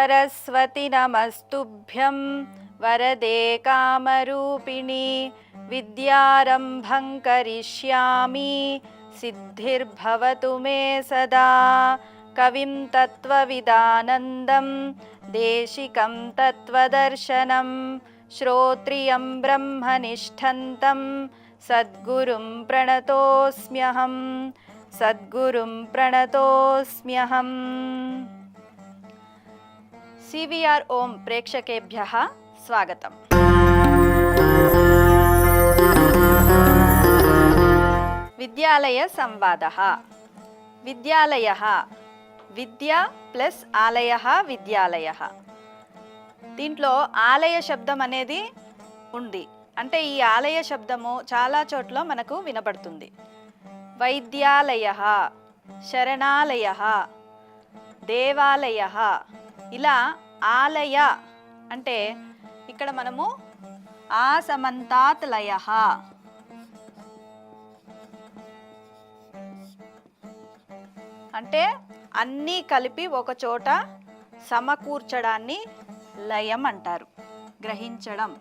सरस्वती नमस्तुभ्यं वरदे कामरूपिणी विद्यारम्भं करिष्यामि सिद्धिर्भवतु मे सदा। कविं तत्त्वविदानन्दं देशिकं तत्त्वदर्शनं श्रोत्रियं ब्रह्मनिष्ठन्तं सद्गुरुं प्रणतोऽस्म्यहं सद्गुरुं प्रणतोऽस्म्यहम्। CVR ओम प्रेक्षकेभ्यः स्वागतम्। विद्यालय संवादः। विद्यालयः विद्या प्लस आलयः विद्यालयः। దీంట్లో ఆలయ శబ్దం అనేది ఉంది. అంటే ఈ ఆలయ శబ్దము చాలా చోట్ల మనకు వినబడుతుంది. వైద్యాలయః, శరణాలయః, దేవాలయః, ఇలా ఆలయ అంటే ఇక్కడ మనము ఆసమంతాత్ లయః అంటే అన్నీ కలిపి ఒక చోట సమకూర్చడాన్ని లయం అంటారు. గ్రహించడం,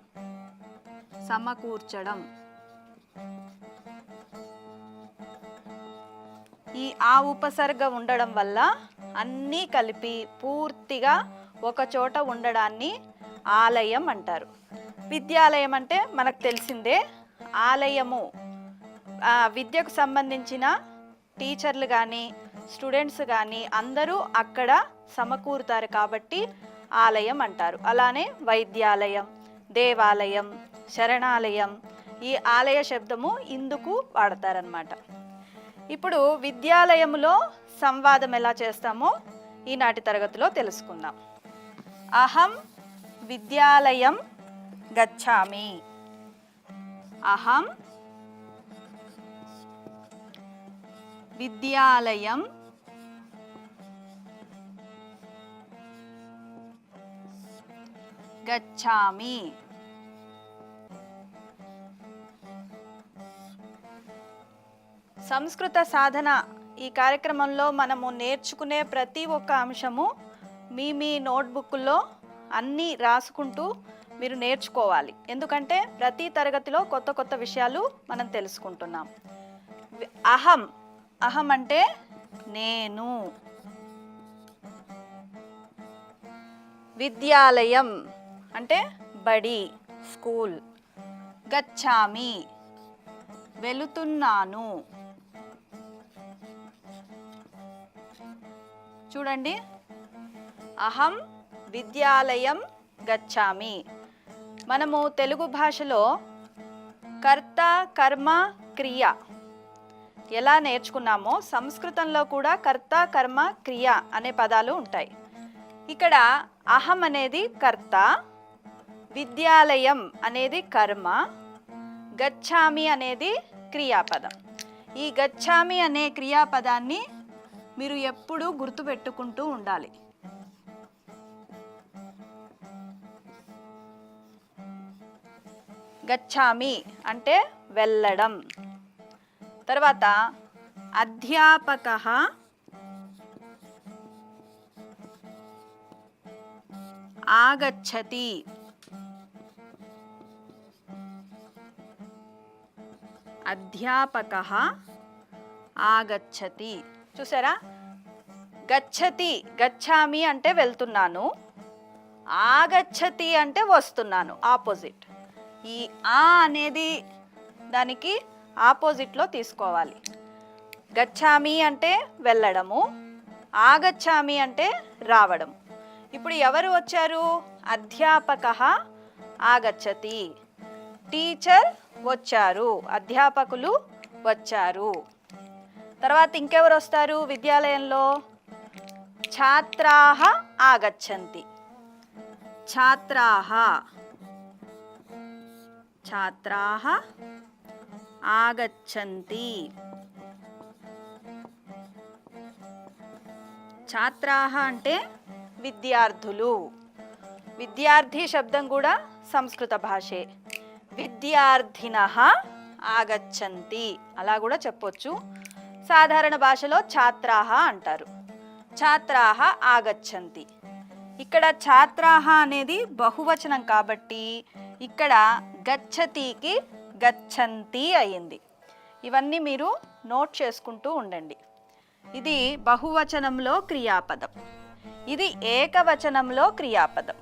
సమకూర్చడం. ఈ ఉపసర్గ ఉండడం వల్ల అన్నీ కలిపి పూర్తిగా ఒక చోట ఉండడాన్ని ఆలయం అంటారు. విద్యాలయం అంటే మనకు తెలిసిందే. ఆలయము విద్యకు సంబంధించిన టీచర్లు కానీ స్టూడెంట్స్ కానీ అందరూ అక్కడ సమకూరుతారు కాబట్టి ఆలయం అంటారు. అలానే వైద్యాలయం, దేవాలయం, శరణాలయం, ఈ ఆలయ శబ్దము ఇందుకు వాడతారనమాట. ఇప్పుడు విద్యాలయములో సంవాదం ఎలా చేస్తామో ఈనాటి తరగతిలో తెలుసుకుందాం. అహం విద్యాలయం గచ్చామి. అహం విద్యాలయం గచ్చామి. సంస్కృత సాధన ఈ కార్యక్రమంలో మనము నేర్చుకునే ప్రతి ఒక్క అంశము మీ నోట్బుక్లో అన్నీ రాసుకుంటూ మీరు నేర్చుకోవాలి. ఎందుకంటే ప్రతి తరగతిలో కొత్త కొత్త విషయాలు మనం తెలుసుకుంటున్నాం. అహం, అహం అంటే నేను. విద్యాలయం అంటే బడి, స్కూల్. గచ్చామి వెళుతున్నాను. చూడండి, అహం విద్యాలయం గచ్చామి. మనము తెలుగు భాషలో కర్త, కర్మ, క్రియ ఎలా నేర్చుకున్నామో సంస్కృతంలో కూడా కర్త, కర్మ, క్రియ అనే పదాలు ఉంటాయి. ఇక్కడ అహం అనేది కర్త, విద్యాలయం అనేది కర్మ, గచ్చామి అనేది క్రియాపదం. ఈ గచ్చామి అనే క్రియాపదాన్ని మీరు ఎప్పుడూ గుర్తుపెట్టుకుంటూ ఉండాలి. గచ్చామి అంటే వెళ్ళడం. తర్వాత అధ్యాపకః ఆగచ్చతి. అధ్యాపకః ఆగచ్చతి. చూసారా, గచ్చతి, గచ్చామి అంటే వెళ్తున్నాను, ఆగచ్చతి అంటే వస్తున్నాను, ఆపోజిట్. ఈ అనేది దానికి ఆపోజిట్లో తీసుకోవాలి. గచ్చామి అంటే వెళ్ళడము, ఆగచ్చామి అంటే రావడం. ఇప్పుడు ఎవరు వచ్చారు? అధ్యాపకః ఆగచ్చతి. టీచర్ వచ్చారు, అధ్యాపకులు వచ్చారు. తర్వాత ఇంకెవరు వస్తారు విద్యాలయంలో? ఛాత్రాః ఆగచ్చంతి. ఛాత్రాః, ఛాత్రాః ఆగచ్చంతి. ఛాత్రాః అంటే విద్యార్థులు. విద్యార్థి శబ్దం కూడా సంస్కృత భాషే. విద్యార్థినః ఆగచ్చంతి అలా కూడా చెప్పొచ్చు. సాధారణ భాషలో ఛాత్రాః అంటారు. ఛాత్రాః ఆగచ్చంతి. ఇక్కడ ఛాత్రాహ అనేది బహువచనం కాబట్టి ఇక్కడ గచ్చతికి గచ్చంతి అయ్యింది. ఇవన్నీ మీరు నోట్ చేసుకుంటూ ఉండండి. ఇది బహువచనంలో క్రియాపదం, ఇది ఏకవచనంలో క్రియాపదం.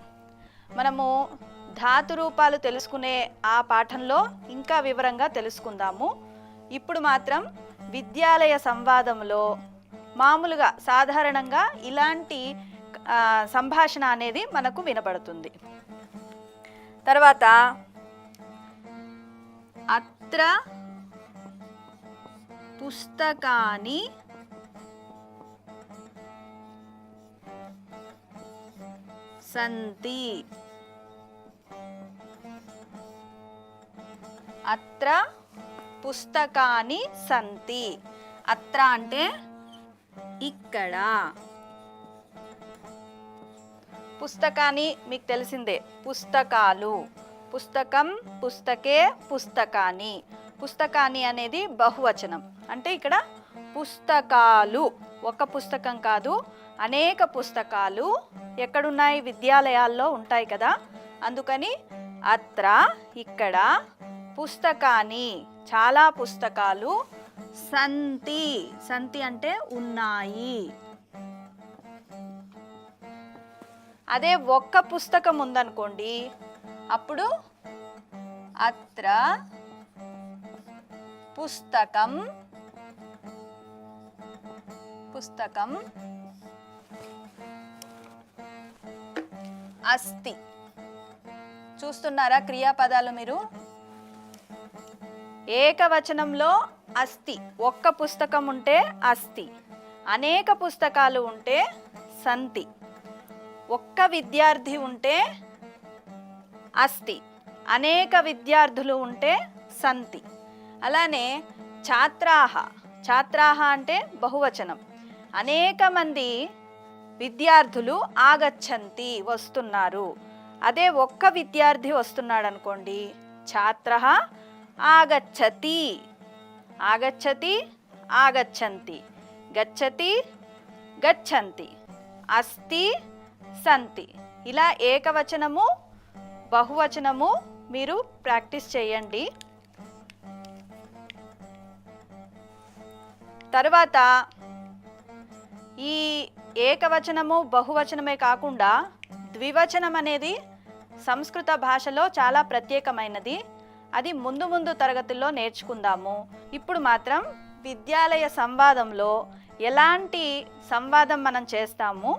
మనము ధాతు రూపాలు తెలుసుకునే ఆ పాఠంలో ఇంకా వివరంగా తెలుసుకుందాము. ఇప్పుడు మాత్రం విద్యాలయ సంవాదంలో మామూలుగా సాధారణంగా ఇలాంటి సంభాషణ అనేది మనకు వినబడుతుంది. తర్వాత అత్ర పుస్తకాని సంతి. అత్ర పుస్తకాని సంతి. అత్ర అంటే ఇక్కడ, పుస్తకాని మీకు తెలిసిందే పుస్తకాలు, పుస్తకం, పుస్తకే, పుస్తకాని. పుస్తకాని అనేది బహువచనం, అంటే ఇక్కడ పుస్తకాలు, ఒక పుస్తకం కాదు అనేక పుస్తకాలు ఎక్కడున్నాయి, విద్యాలయాల్లో ఉంటాయి కదా, అందుకని అత్ర ఇక్కడ, పుస్తకాని చాలా పుస్తకాలు, సంతి, సంతి అంటే ఉన్నాయి. అదే ఒక్క పుస్తకం ఉందనుకోండి, అప్పుడు అత్ర పుస్తకం, పుస్తకం అస్తి. చూస్తున్నారా క్రియాపదాలు మీరు? ఏకవచనంలో అస్తి, ఒక్క పుస్తకం ఉంటే అస్తి, అనేక పుస్తకాలు ఉంటే సంతి, ఒక్క విద్యార్థి ఉంటే అస్తి, అనేక విద్యార్థులు ఉంటే సంతి. అలానే ఛాత్రాహ, ఛాత్రాహ అంటే బహువచనం, అనేక మంది విద్యార్థులు ఆగచ్చంతి వస్తున్నారు. అదే ఒక్క విద్యార్థి వస్తున్నాడు అనుకోండి, ఛాత్రః ఆగచ్చతి, ఆగచ్చతి, ఆగచ్చంతి, గచ్చతి, గచ్చంతి, అస్తి, సంతి. ఇలా ఏకవచనము బహువచనము మీరు ప్రాక్టీస్ చేయండి. తర్వాత ఈ ఏకవచనము బహువచనమే కాకుండా ద్వివచనం అనేది సంస్కృత భాషలో చాలా ప్రత్యేకమైనది. అది ముందు ముందు తరగతుల్లో నేర్చుకుందాము. ఇప్పుడు మాత్రం విద్యాలయ సంవాదంలో ఎలాంటి సంవాదం మనం చేస్తాము,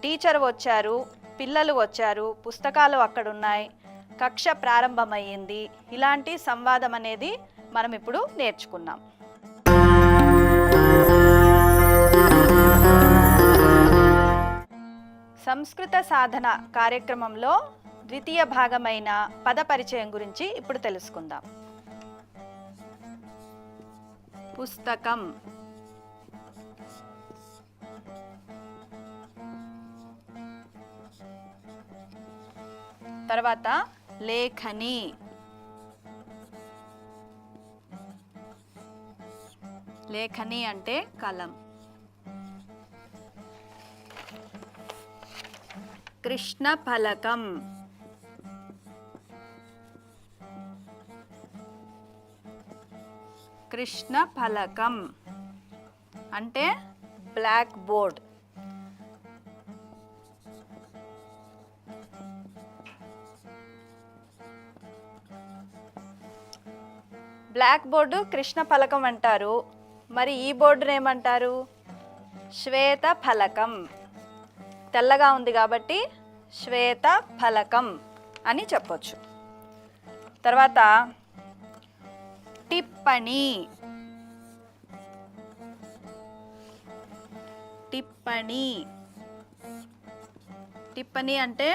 టీచర్ వచ్చారు, పిల్లలు వచ్చారు, పుస్తకాలు అక్కడున్నాయి, కక్ష ప్రారంభమయ్యింది, ఇలాంటి సంవాదం అనేది మనం ఇప్పుడు నేర్చుకున్నాం. సంస్కృత సాధన కార్యక్రమంలో ద్వితీయ భాగమైన పద పరిచయం గురించి ఇప్పుడు తెలుసుకుందాం. పుస్తకం, తర్వాత లేఖని, లేఖని అంటే కలం. కృష్ణ ఫలకం, కృష్ణ ఫలకం అంటే బ్లాక్ బోర్డ్. బ్లాక్ బోర్డు కృష్ణ ఫలకం అంటారు. మరి ఈ బోర్డును ఏమంటారు? శ్వేత ఫలకం. తెల్లగా ఉంది కాబట్టి శ్వేత ఫలకం అని చెప్పొచ్చు. తర్వాత టిప్పణి, టిప్పణి, టిప్పణి అంటే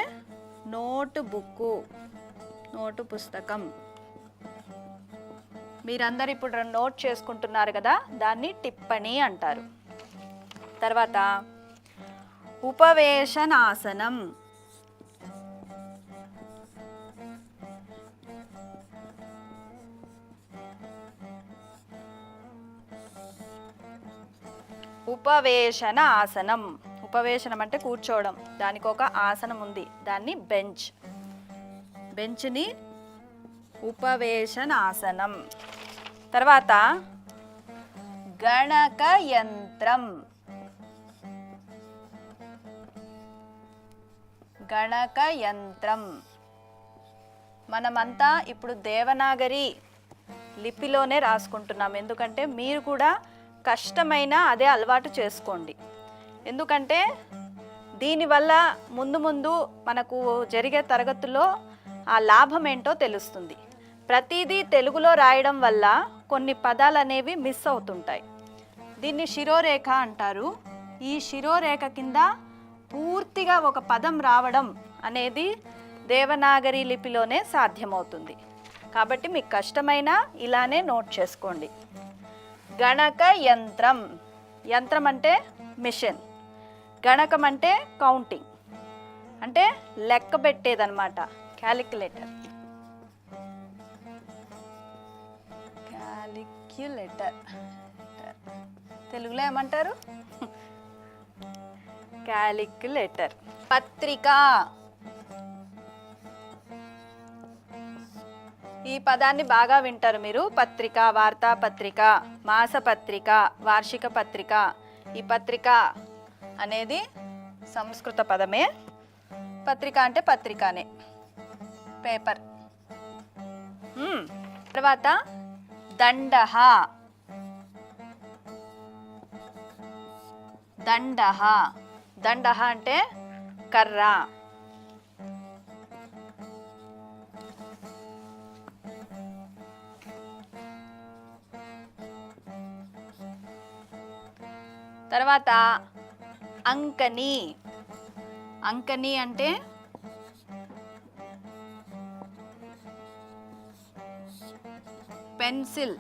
నోటు బుక్కు, నోటు పుస్తకం. మీరందరూ ఇప్పుడు నోట్ చేసుకుంటున్నారు కదా, దాన్ని టిప్పణి అంటారు. తర్వాత ఉపవేశనాసనం, ఉపవేశన ఆసనం. ఉపవేశనం అంటే కూర్చోవడం, దానికి ఒక ఆసనం ఉంది, దాన్ని బెంచ్. బెంచ్ని ఉపవేశనాసనం. తర్వాత గణక యంత్రం. గణక యంత్రం మనమంతా ఇప్పుడు దేవనాగరి లిపిలోనే రాసుకుంటున్నాం. ఎందుకంటే మీరు కూడా కష్టమైన అదే అలవాటు చేసుకోండి. ఎందుకంటే దీనివల్ల ముందు ముందు మనకు జరిగే తరగతుల్లో ఆ లాభం ఏంటో తెలుస్తుంది. ప్రతిదీ తెలుగులో రాయడం వల్ల కొన్ని పదాలు అనేవి మిస్ అవుతుంటాయి. దీన్ని శిరోరేఖ అంటారు. ఈ శిరోరేఖ కింద పూర్తిగా ఒక పదం రావడం అనేది దేవనాగరి లిపిలోనే సాధ్యమవుతుంది. కాబట్టి మీకు కష్టమైన ఇలానే నోట్ చేసుకోండి. గణక యంత్రం. యంత్రం అంటే మిషన్, గణకం అంటే కౌంటింగ్, అంటే లెక్క పెట్టేదన్నమాట. క్యాలిక్యులేటర్. క్యాలిక్యులేటర్ తెలుగులో ఏమంటారు? క్యాలిక్యులేటర్. పత్రిక. ఈ పదాన్ని బాగా వింటారు మీరు. పత్రిక, వార్తాపత్రిక, మాసపత్రిక, వార్షిక పత్రిక. ఈ పత్రిక అనేది సంస్కృత పదమే. పత్రిక అంటే పత్రికనే, పేపర్. తర్వాత దండహ. దండహ. దండహ అంటే కర్ర. తర్వాత అంకని. అంకని అంటే పెన్సిల్.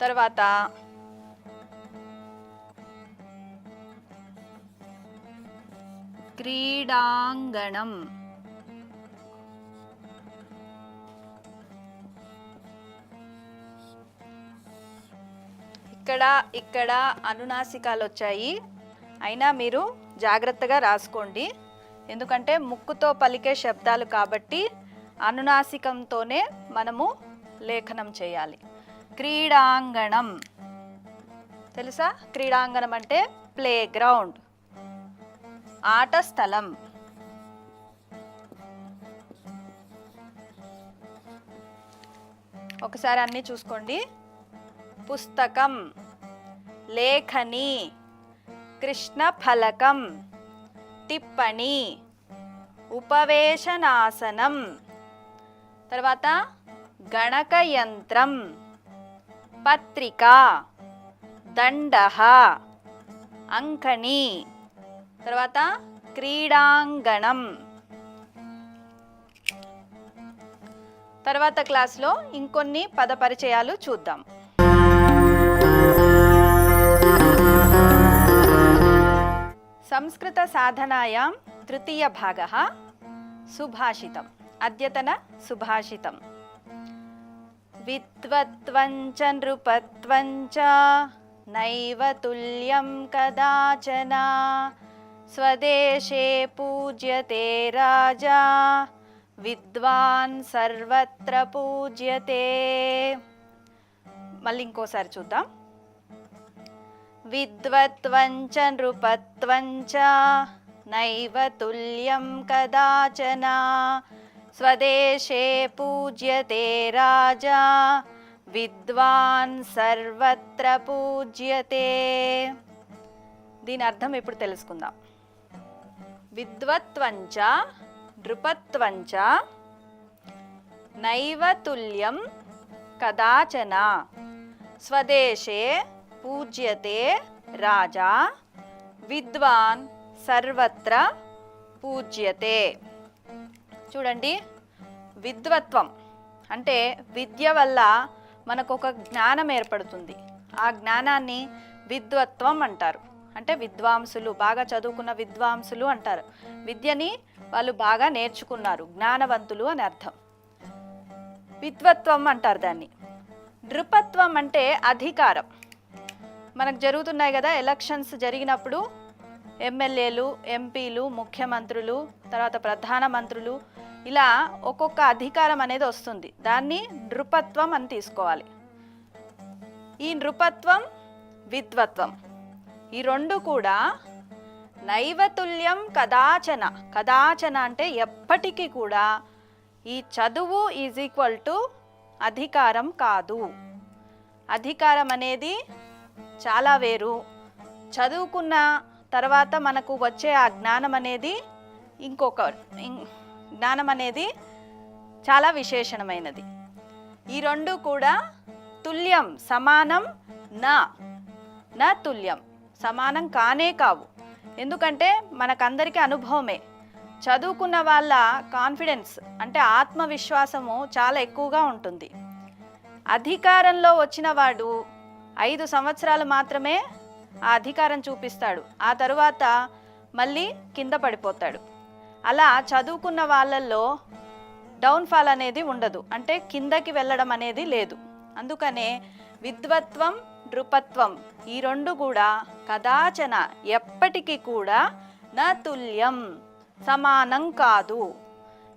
తర్వాత క్రీడాంగణం. ఇక్కడ అనునాసికాలు వచ్చాయి, అయినా మీరు జాగ్రత్తగా రాసుకోండి. ఎందుకంటే ముక్కుతో పలికే శబ్దాలు కాబట్టి అనునాసికంతోనే మనము లేఖనం చేయాలి. క్రీడాంగణం తెలుసా? క్రీడాంగణం అంటే ప్లే గ్రౌండ్, ఆట స్థలం. ఒకసారి అన్నీ చూసుకోండి. పుస్తకం, లేఖని, కృష్ణ ఫలకం, టిప్పణి, ఉపవేశనాసనం. తర్వాత గణక యంత్రం, పత్రిక, దండహ, అంకణి, తర్వాత క్రీడాంగణం. తర్వాత క్లాస్లో ఇంకొన్ని పద పరిచయాలు చూద్దాం. సంస్కృత సాధనాయాం తృతీయ భాగः సుభాషితం. అద్యతన సుభాషితం. విద్వత్వంచ నృపత్వంచ నైవ తుల్యం కదాచన స్వదేశే పూజ్యతే రాజా విద్వాన్ సర్వత్ర పూజ్యతే. మళ్ళీ ఇంకోసారి చూద్దాం. విద్వత్వంచ నృపత్వంచ నైవ తుల్యం కదాచన స్వదేశే పూజ్యతే రాజా విద్వాన్ సర్వత్ర పూజ్యతే. దీని అర్థం ఇప్పుడు తెలుసుకుందాం. విద్వత్వంచ నృపత్వంచ నైవ తుల్యం కదాచన స్వదేశే పూజ్యతే రాజా విద్వాన్ సర్వత్ర పూజ్యతే. చూడండి, విద్వత్వం అంటే విద్య వల్ల మనకు ఒక జ్ఞానం ఏర్పడుతుంది. ఆ జ్ఞానాన్ని విద్వత్వం అంటారు. అంటే విద్వాంసులు, బాగా చదువుకున్న విద్వాంసులు అంటారు. విద్యని వాళ్ళు బాగా నేర్చుకున్నారు, జ్ఞానవంతులు అని అర్థం. విద్వత్వం అంటారు దాన్ని. నృపత్వం అంటే అధికారం. మనకు జరుగుతున్నాయి కదా ఎలక్షన్స్ జరిగినప్పుడు ఎమ్మెల్యేలు, ఎంపీలు, ముఖ్యమంత్రులు, తర్వాత ప్రధానమంత్రులు, ఇలా ఒక్కొక్క అధికారం అనేది వస్తుంది. దాన్ని నృపత్వం అని తీసుకోవాలి. ఈ నృపత్వం, విద్వత్వం ఈ రెండు కూడా నైవతుల్యం కదాచన. కదాచన అంటే ఎప్పటికీ కూడా ఈ చదువు ఈజ్ ఈక్వల్ టు అధికారం కాదు. అధికారం అనేది చాలా వేరు. చదువుకున్న తర్వాత మనకు వచ్చే ఆ జ్ఞానం అనేది జ్ఞానం అనేది చాలా విశేషణమైనది. ఈ రెండు కూడా తుల్యం, సమానం నా తుల్యం, సమానం కానే కావు. ఎందుకంటే మనకందరికీ అనుభవమే. చదువుకున్న వాళ్ళ కాన్ఫిడెన్స్ అంటే ఆత్మవిశ్వాసము చాలా ఎక్కువగా ఉంటుంది. అధికారంలో వచ్చిన వాడు 5 సంవత్సరాలు మాత్రమే ఆ అధికారం చూపిస్తాడు, ఆ తరువాత మళ్ళీ కింద పడిపోతాడు. అలా చదువుకున్న వాళ్ళల్లో డౌన్ఫాల్ అనేది ఉండదు, అంటే కిందకి వెళ్ళడం అనేది లేదు. అందుకనే విద్వత్వం, నృపత్వం ఈ రెండు కూడా కదాచన ఎప్పటికీ కూడా నా తుల్యం, సమానం కాదు.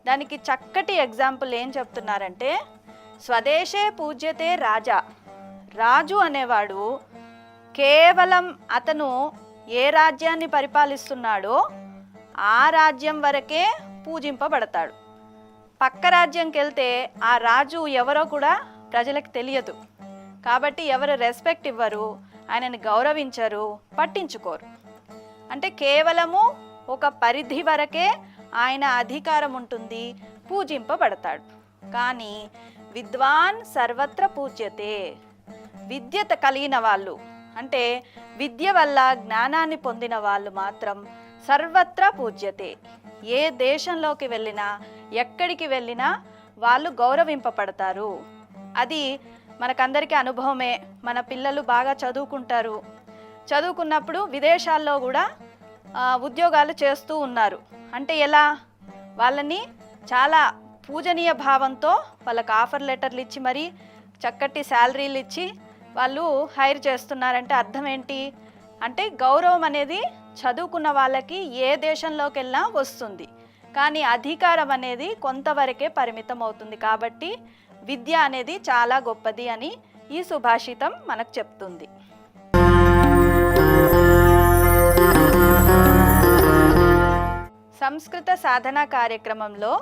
దానికి చక్కటి ఎగ్జాంపుల్ ఏం చెప్తున్నారంటే, స్వదేశే పూజ్యతే రాజా. రాజు అనేవాడు కేవలం అతను ఏ రాజ్యాన్ని పరిపాలిస్తున్నాడో ఆ రాజ్యం వరకే పూజింపబడతాడు. పక్క రాజ్యంకి వెళ్తే ఆ రాజు ఎవరో కూడా ప్రజలకు తెలియదు. కాబట్టి ఎవరు రెస్పెక్ట్ ఇవ్వరు, ఆయనని గౌరవించరు, పట్టించుకోరు. అంటే కేవలము ఒక పరిధి వరకే ఆయన అధికారం ఉంటుంది, పూజింపబడతాడు. కానీ విద్వాన్ సర్వత్ర పూజ్యతే. విద్యత కలిగిన వాళ్ళు, అంటే విద్య వల్ల జ్ఞానాన్ని పొందిన వాళ్ళు మాత్రం సర్వత్రా పూజ్యతే. ఏ దేశంలోకి వెళ్ళినా, ఎక్కడికి వెళ్ళినా వాళ్ళు గౌరవింపబడతారు. అది మనకందరికీ అనుభవమే. మన పిల్లలు బాగా చదువుకుంటారు, చదువుకున్నప్పుడు విదేశాల్లో కూడా ఉద్యోగాలు చేస్తూ ఉన్నారు. అంటే ఎలా? వాళ్ళని చాలా పూజనీయ భావంతో వాళ్ళకి ఆఫర్ లెటర్లు ఇచ్చి మరీ చక్కటి శాలరీలు ఇచ్చి వాళ్ళు హైర్ చేస్తున్నారంటే అర్థం ఏంటి? అంటే గౌరవం అనేది చదువుకున్న వాళ్ళకి ఏ దేశంలోకి వెళ్ళినా వస్తుంది. కానీ అధికారం అనేది కొంతవరకే పరిమితం అవుతుంది. కాబట్టి విద్య అనేది చాలా గొప్పది అని ఈ సుభాషితం మనకు చెప్తుంది. సంస్కృత సాధన కార్యక్రమంలో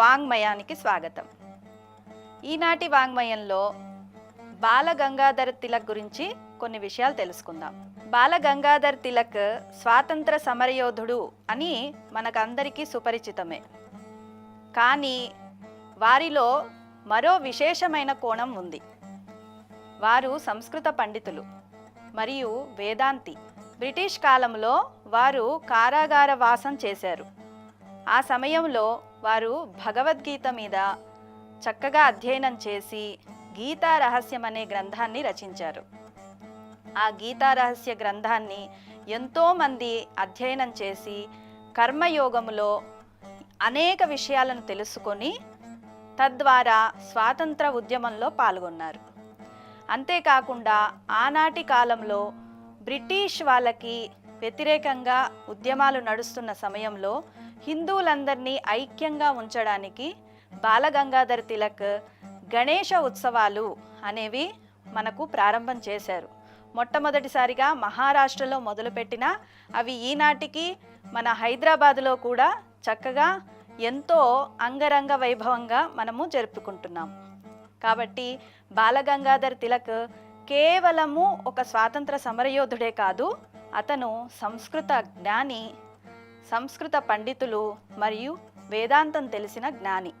వాంగ్మయానికి స్వాగతం. ఈనాటి వాంగ్మయంలో బాల గంగాధర్ తిలక్ గురించి కొన్ని విషయాలు తెలుసుకుందాం. బాల గంగాధర్ తిలక్ స్వాతంత్ర సమరయోధుడు అని మనకందరికీ సుపరిచితమే. కానీ వారిలో మరో విశేషమైన కోణం ఉంది. వారు సంస్కృత పండితులు మరియు వేదాంతి. బ్రిటిష్ కాలంలో వారు కారాగార వాసం చేశారు. ఆ సమయంలో వారు భగవద్గీత మీద చక్కగా అధ్యయనం చేసి గీతా రహస్యం అనే గ్రంథాన్ని రచించారు. ఆ గీతా రహస్య గ్రంథాన్ని ఎంతోమంది అధ్యయనం చేసి కర్మయోగములో అనేక విషయాలను తెలుసుకొని తద్వారా స్వాతంత్ర ఉద్యమంలో పాల్గొన్నారు. అంతేకాకుండా ఆనాటి కాలంలో బ్రిటిష్ వాళ్ళకి వ్యతిరేకంగా ఉద్యమాలు నడుస్తున్న సమయంలో హిందువులందరినీ ఐక్యంగా ఉంచడానికి బాలగంగాధర్ తిలక్ గణేష ఉత్సవాలు అనేవి మనకు ప్రారంభం చేశారు. మొట్టమొదటిసారిగా మహారాష్ట్రలో మొదలుపెట్టిన అవి ఈనాటికి మన హైదరాబాదులో కూడా చక్కగా ఎంతో అంగరంగ వైభవంగా మనము జరుపుకుంటున్నాం. కాబట్టి బాలగంగాధర్ తిలక్ కేవలము ఒక స్వాతంత్ర సమరయోధుడే కాదు, అతను సంస్కృత జ్ఞాని, సంస్కృత పండితులు మరియు వేదాంతం తెలిసిన జ్ఞాని.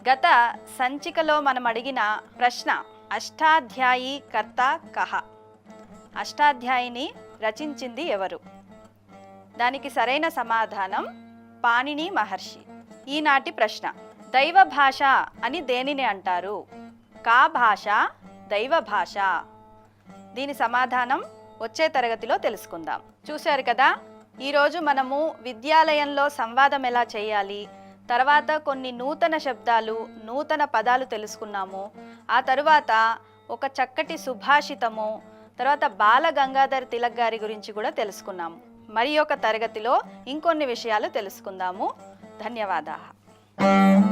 గత సంచికలో మనం అడిగిన ప్రశ్న, అష్టాధ్యాయి కర్త కహ? అష్టాధ్యాయిని రచించింది ఎవరు? దానికి సరైన సమాధానం పాణిని మహర్షి. ఈనాటి ప్రశ్న, దైవ భాష అని దేనిని అంటారు? కా భాష దైవ భాష? దీని సమాధానం వచ్చే తరగతిలో తెలుసుకుందాం. చూశారు కదా, ఈరోజు మనము విద్యాలయంలో సంవాదం ఎలా చేయాలి, తర్వాత కొన్ని నూతన శబ్దాలు, నూతన పదాలు తెలుసుకున్నాము. ఆ తరువాత ఒక చక్కటి సుభాషితము, తర్వాత బాల గంగాధర్ తిలక్ గారి గురించి కూడా తెలుసుకున్నాము. మరి ఒక తరగతిలో ఇంకొన్ని విషయాలు తెలుసుకుందాము. ధన్యవాదాలు.